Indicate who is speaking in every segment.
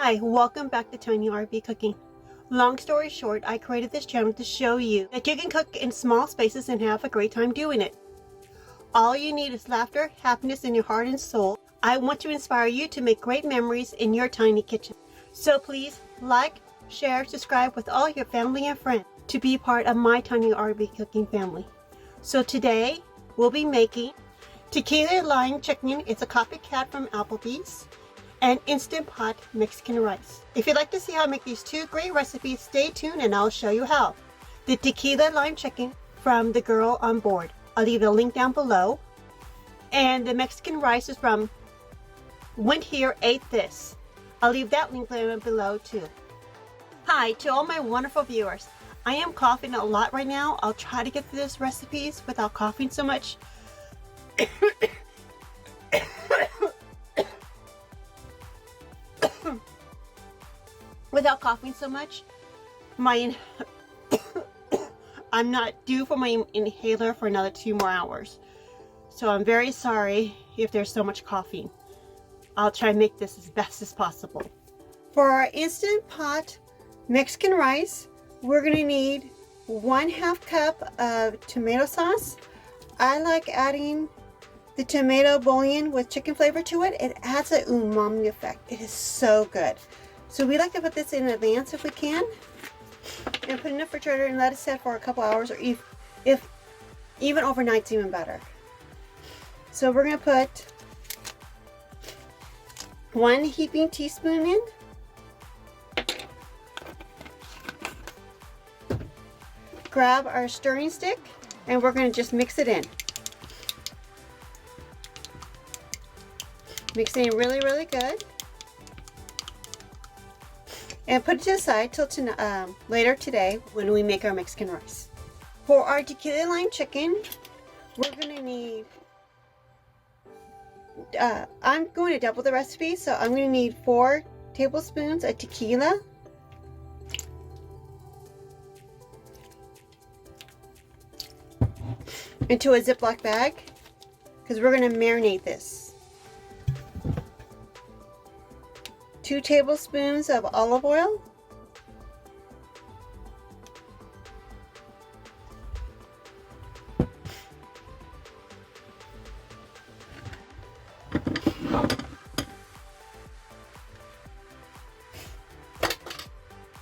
Speaker 1: Hi, welcome back to Tiny RV Cooking. Long story short, I created this channel to show you that you can cook in small spaces and have a great time doing it. All you need is laughter, happiness in your heart and soul. I want to inspire you to make great memories in your tiny kitchen. So please like, share, subscribe with all your family and friends to be part of my Tiny RV Cooking family. So today we'll be making Tequilla lime chicken. It's a copycat from Applebees. And Instant Pot Mexican rice. If you'd like to see how I make these two great recipes, stay tuned and I'll show you how. The Tequilla lime chicken from the girl on board. I'll leave the link down below. And the Mexican rice is from Went Here, Ate This. I'll leave that link down below too. Hi to all my wonderful viewers. I am coughing a lot right now. I'll try to get through these recipes without coughing so much. Without coughing so much. I'm not due for my inhaler for another 2 more hours. So I'm very sorry if there's so much coughing. I'll try and make this as best as possible. For our Instant Pot Mexican rice, we're going to need 1/2 cup of tomato sauce. I like adding the tomato bouillon with chicken flavor to it. It adds an umami effect. It is so good. So we like to put this in advance if we can, and put it in the refrigerator and let it set for a couple hours, or if even overnight's even better. So we're going to put 1 heaping teaspoon in. Grab our stirring stick and we're going to just mix it in. Mix it in really, really good. And put it to the side till later today when we make our Mexican rice. For our tequila lime chicken, we're going to need, I'm going to double the recipe, so I'm going to need 4 tablespoons of tequila, into a Ziploc bag, because we're going to marinate this. 2 tablespoons of olive oil,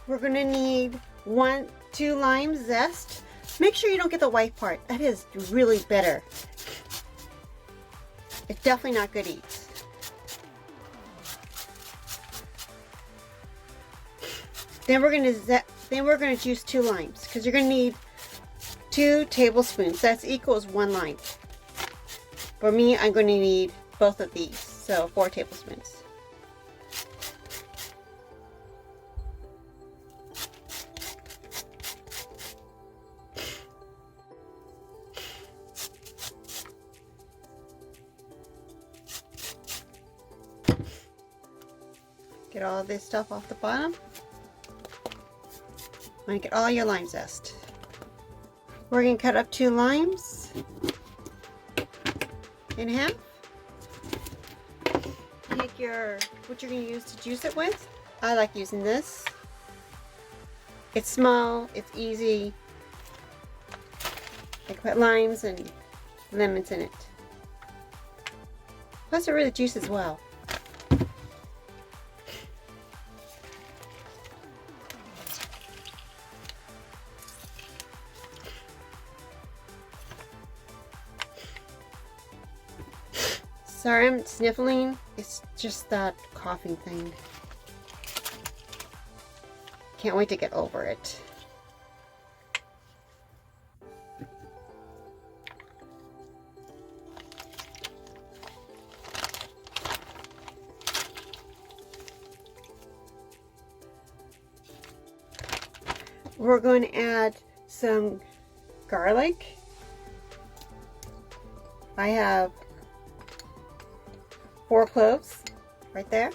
Speaker 1: we're going to need 2 lime zest. Make sure you don't get the white part. That is really bitter. It's definitely not good eats. Then we're going to juice 2 limes, because you're going to need 2 tablespoons. That's equals 1 lime. For me, I'm going to need both of these, so 4 tablespoons. Get all this stuff off the bottom. I'm going to get all your lime zest. We're going to cut up 2 limes in half. Take what you're going to use to juice it with. I like using this. It's small, it's easy. I can put limes and lemons in it. Plus it really juices well. Sorry, I'm sniffling. It's just that coughing thing. Can't wait to get over it. We're going to add some garlic. I have 4 cloves right there.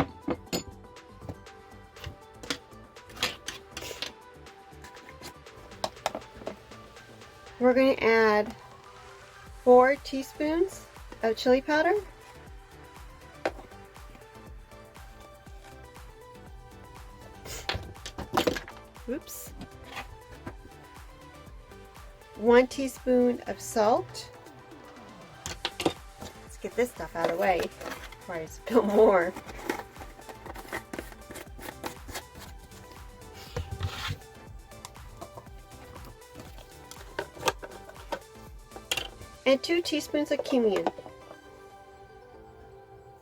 Speaker 1: We're going to add 4 teaspoons of chili powder, Oops. 1 teaspoon of salt. Let's get this stuff out of the way before I spill more. And 2 teaspoons of cumin.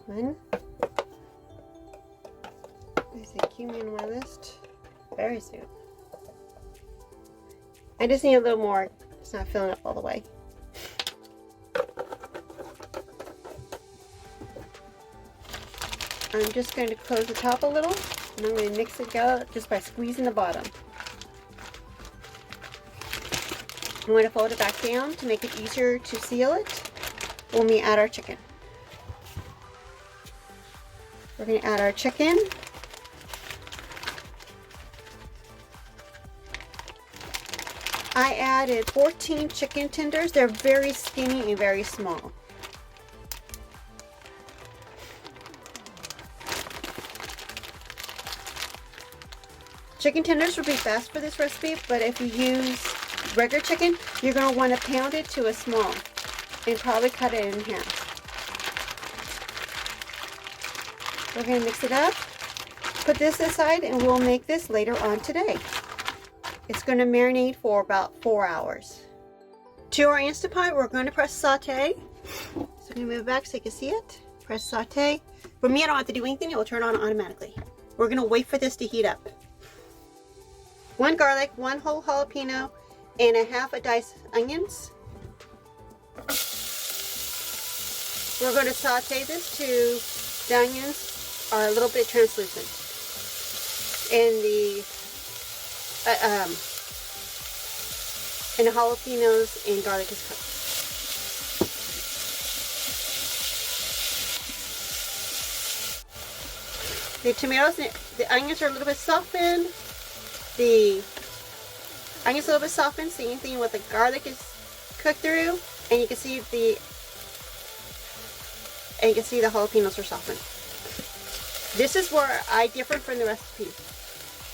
Speaker 1: 1. There's a cumin on my list. Very soon. I just need a little more. It's not filling up all the way. I'm just going to close the top a little, and I'm going to mix it together just by squeezing the bottom. I'm going to fold it back down to make it easier to seal it when we add our chicken. We're going to add our chicken. I added 14 chicken tenders. They're very skinny and very small. Chicken tenders would be best for this recipe, but if you use regular chicken, you're going to want to pound it to a small and probably cut it in half. We're going to mix it up, put this aside, and we'll make this later on today. It's going to marinate for about 4 hours. To our Instant Pot, we're going to press saute. So I'm going to move it back so you can see it. Press saute. For me, I don't have to do anything. It will turn on automatically. We're going to wait for this to heat up. 1 garlic, 1 whole jalapeno, and a half a diced onions. We're going to saute this to the onions are a little bit translucent. And the jalapenos and garlic is cooked. The tomatoes, the onions are a little bit softened. The onions are a little bit softened, same thing with the garlic is cooked through, and you can see the jalapenos are softened. This is where I differ from the recipe.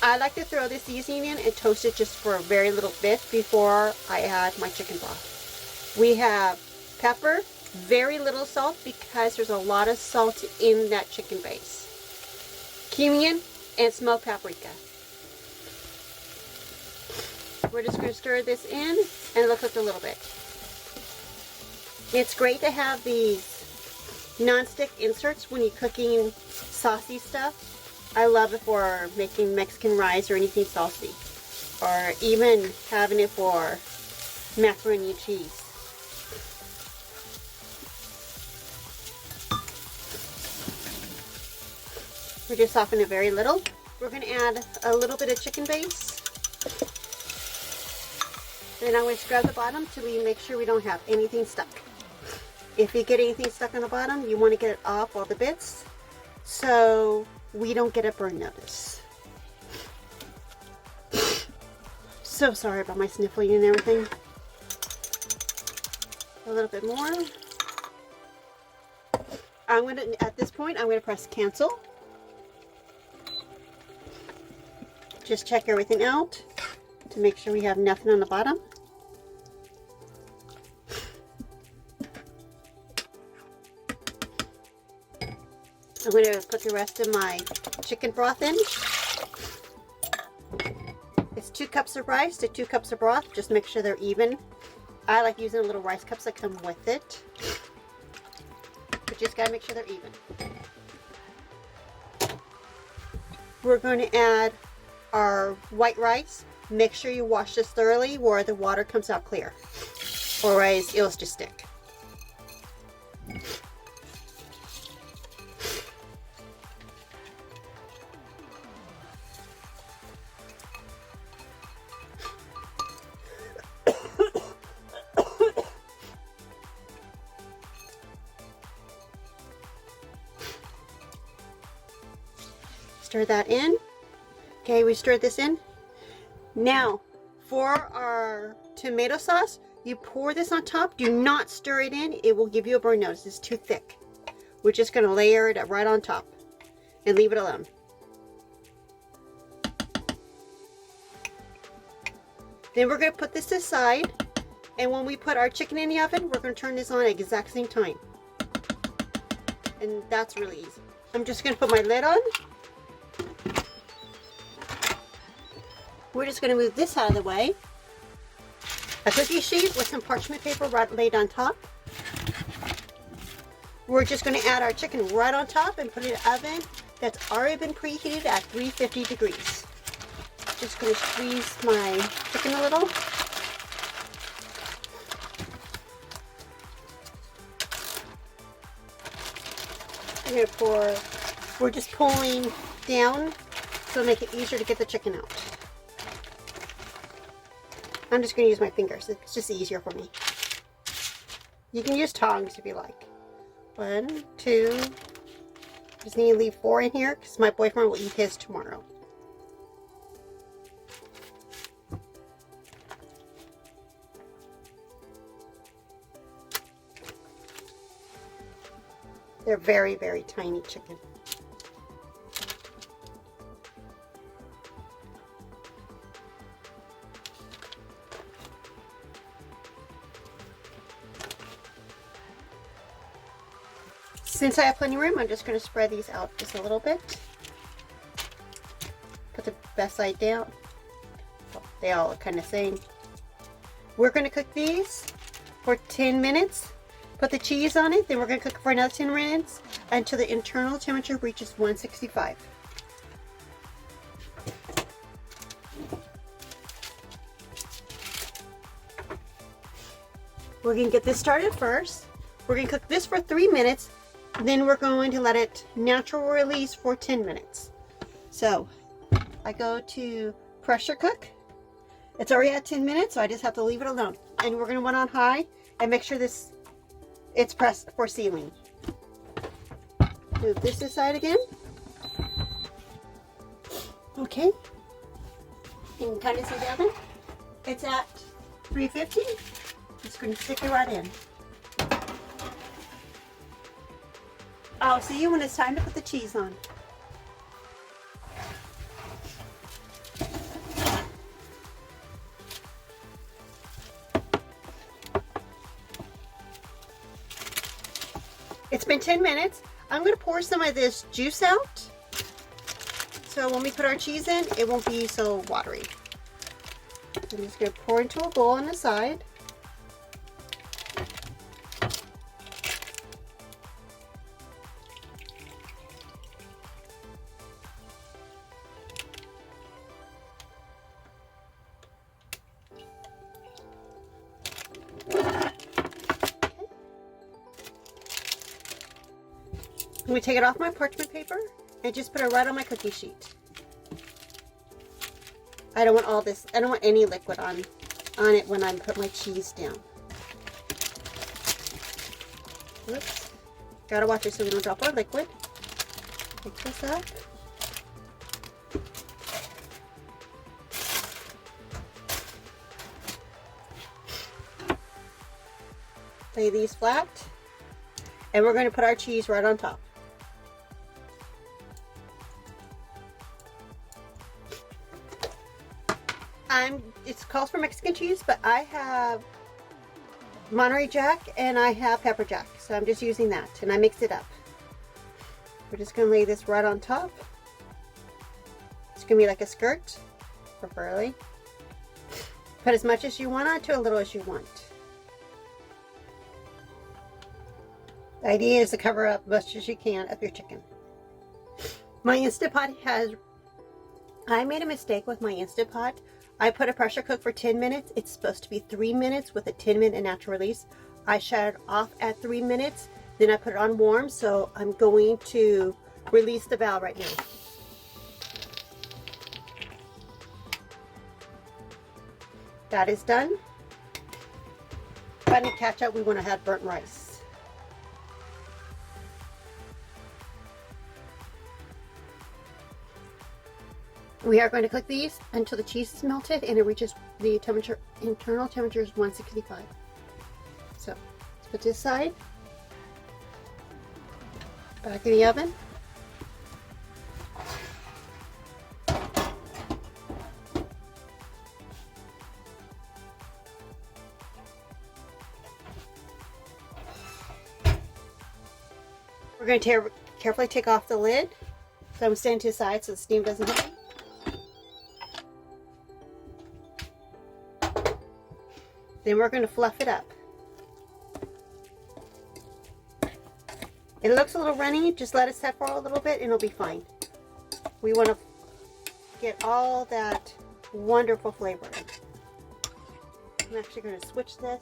Speaker 1: I like to throw this seasoning in and toast it just for a very little bit before I add my chicken broth. We have pepper, very little salt because there's a lot of salt in that chicken base. Cumin and smoked paprika. We're just going to stir this in and it'll cook a little bit. It's great to have these non-stick inserts when you're cooking saucy stuff. I love it for making Mexican rice or anything saucy, or even having it for macaroni and cheese. We're just softening it very little. We're going to add a little bit of chicken base. Then I'm going to scrub the bottom till we make sure we don't have anything stuck. If you get anything stuck on the bottom, you want to get it off all the bits so we don't get a burn notice. So sorry about my sniffling and everything. A little bit more. At this point, I'm going to press cancel. Just check everything out to make sure we have nothing on the bottom. I'm going to put the rest of my chicken broth in. It's 2 cups of rice to 2 cups of broth. Just make sure they're even. I like using little rice cups that come with it. But just got to make sure they're even. We're going to add our white rice. Make sure you wash this thoroughly where the water comes out clear, or else it'll just stick. Stir that in. Okay, we stirred this in. Now, for our tomato sauce, you pour this on top. Do not stir it in. It will give you a burn notice. It's too thick. We're just going to layer it right on top and leave it alone. Then we're going to put this aside, and when we put our chicken in the oven, we're going to turn this on at the exact same time. And that's really easy. I'm just going to put my lid on. We're just going to move this out of the way. A cookie sheet with some parchment paper laid on top. We're just going to add our chicken right on top and put it in an oven that's already been preheated at 350 degrees. Just going to squeeze my chicken a little. I'm going to pour, we're just pulling down to make it easier to get the chicken out. I'm just going to use my fingers. It's just easier for me. You can use tongs if you like. 1, 2. Just need to leave 4 in here because my boyfriend will eat his tomorrow. They're very, very tiny chicken. Since I have plenty of room, I'm just going to spread these out just a little bit. Put the best side down. Well, they all look kind of the same. We're going to cook these for 10 minutes. Put the cheese on it. Then we're going to cook for another 10 minutes until the internal temperature reaches 165. We're going to get this started first. We're going to cook this for 3 minutes. Then we're going to let it natural release for 10 minutes. So I go to pressure cook. It's already at 10 minutes, so I just have to leave it alone. And we're going to run on high and make sure it's pressed for sealing. Move this aside again. Okay. You can kind of see the oven. It's at 350. Just going to stick it right in. I'll see you when it's time to put the cheese on. It's been 10 minutes. I'm going to pour some of this juice out. So when we put our cheese in, it won't be so watery. I'm just going to pour into a bowl on the side. I'm going to take it off my parchment paper and just put it right on my cookie sheet. I don't want all this, I don't want any liquid on it when I put my cheese down. Oops. Gotta watch it so we don't drop our liquid. Pick this up. Lay these flat. And we're going to put our cheese right on top. It's called for Mexican cheese, but I have Monterey Jack and I have pepper jack, so I'm just using that, and I mixed it up. We're just going to lay this right on top. It's going to be like a skirt, preferably. Put as much as you want on to a little as you want. The idea is to cover up as much as you can of your chicken. My Instant Pot I made a mistake with my Instant Pot. I put a pressure cook for 10 minutes. It's supposed to be 3 minutes with a 10-minute natural release. I shut it off at 3 minutes. Then I put it on warm, so I'm going to release the valve right now. That is done. If I didn't catch up, we want to have burnt rice. We are going to cook these until the cheese is melted and it reaches the temperature, internal temperature is 165. So let's put this side, back in the oven. going to carefully take off the lid. So I'm standing to the side so the steam doesn't hit me. Then we're going to fluff it up. It looks a little runny. Just let it set for a little bit and it'll be fine. We want to get all that wonderful flavor in. I'm actually going to switch this.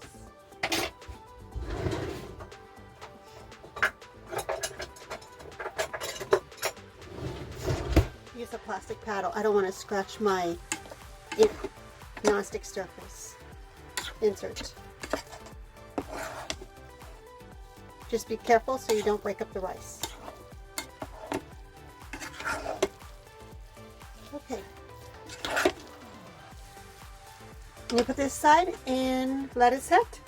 Speaker 1: Use a plastic paddle. I don't want to scratch my non-stick surface insert. Just be careful so you don't break up the rice. Okay. We'll put this aside and let it set.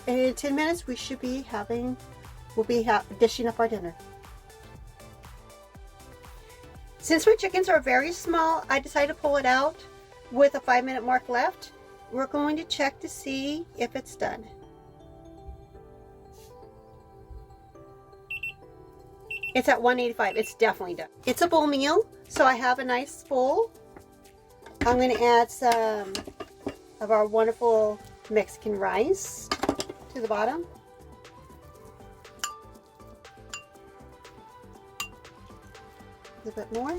Speaker 1: And in 10 minutes we should be dishing up our dinner. Since my chickens are very small, I decided to pull it out with a 5-minute mark left. We're going to check to see if it's done. It's at 185. It's definitely done. It's a bowl meal, so I have a nice bowl. I'm going to add some of our wonderful Mexican rice to the bottom. A little bit more.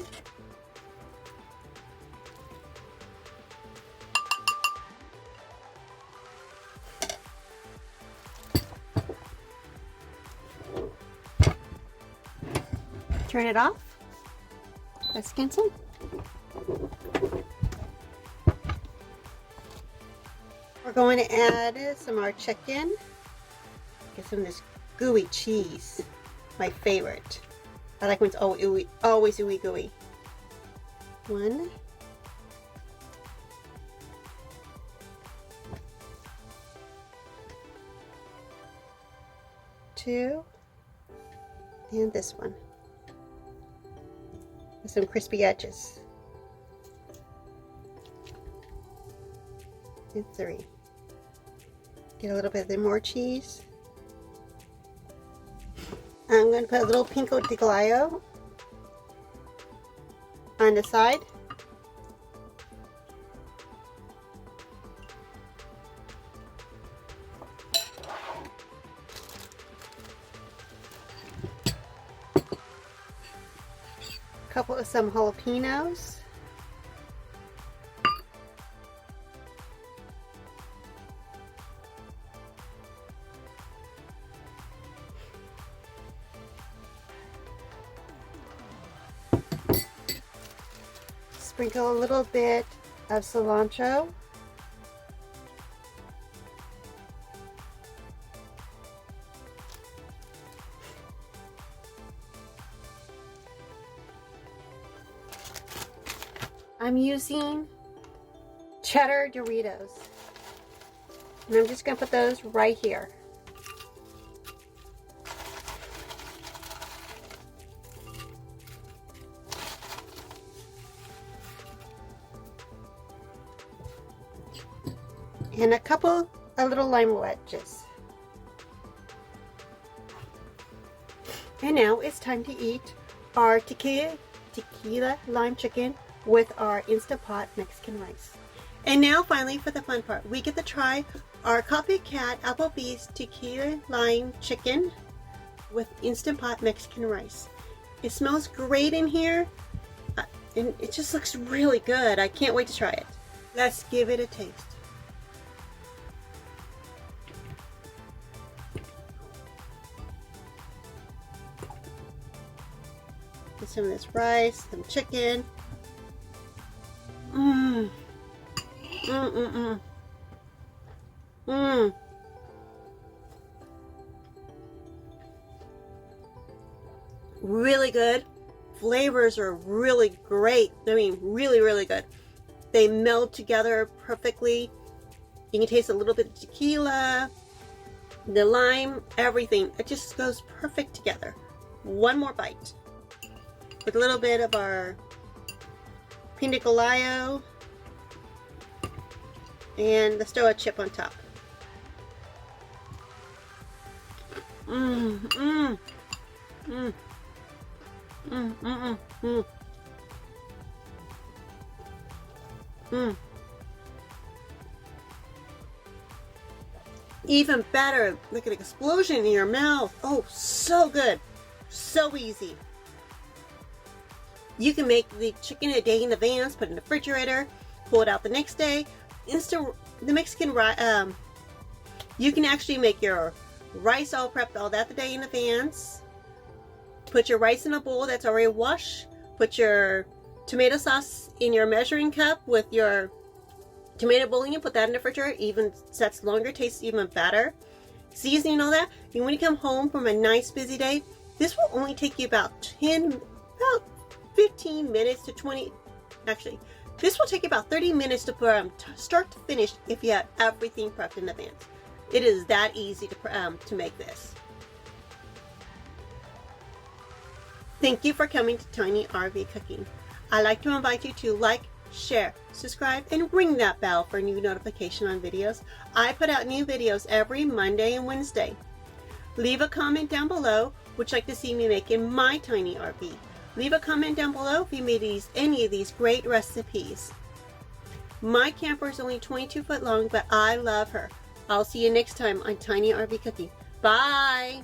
Speaker 1: Turn it off. Let's cancel. We're going to add some of our chicken. Get some of this gooey cheese. My favorite. I like when it's always ooey gooey. 1. 2. And this one. With some crispy edges. And 3. Get a little bit more cheese. I'm going to put a little pico de gallo on the side. Couple of some jalapenos. Sprinkle a little bit of cilantro. I'm using cheddar Doritos, and I'm just going to put those right here. And a couple of little lime wedges. And now it's time to eat our tequila lime chicken with our Instant Pot Mexican rice. And now finally for the fun part, we get to try our Copycat Applebees tequila lime chicken with Instant Pot Mexican rice. It smells great in here and it just looks really good. I can't wait to try it. Let's give it a taste. Get some of this rice, some chicken. Mmm. Mmm, mmm, mmm. Mmm. Really good. Flavors are really great. I mean, really, really good. They meld together perfectly. You can taste a little bit of tequila, the lime, everything. It just goes perfect together. One more bite. With a little bit of our pina colada and let's throw a chip on top. Mmm, mmm. Mm. Mm, mm, mm, mm. Mm. Even better, like an explosion in your mouth. Oh, so good. So easy. You can make the chicken a day in advance, put it in the refrigerator, pull it out the next day. The Mexican rice, you can actually make your rice all prepped, all that the day in advance. Put your rice in a bowl that's already washed. Put your tomato sauce in your measuring cup with your tomato bouillon. Put that in the refrigerator. Even sets longer, tastes even better. Seasoning all that. And when you come home from a nice busy day, this will only take you about 15 minutes to 20. Actually, this will take you about 30 minutes to start to finish if you have everything prepped in advance. It is that easy to make this. Thank you for coming to Tiny RV Cooking. I'd like to invite you to like, share, subscribe, and ring that bell for new notification on videos. I put out new videos every Monday and Wednesday. Leave a comment down below what you'd like to see me make in my tiny RV. Leave a comment down below if you made any of these great recipes. My camper is only 22 foot long, but I love her. I'll see you next time on Tiny RV Cooking. Bye!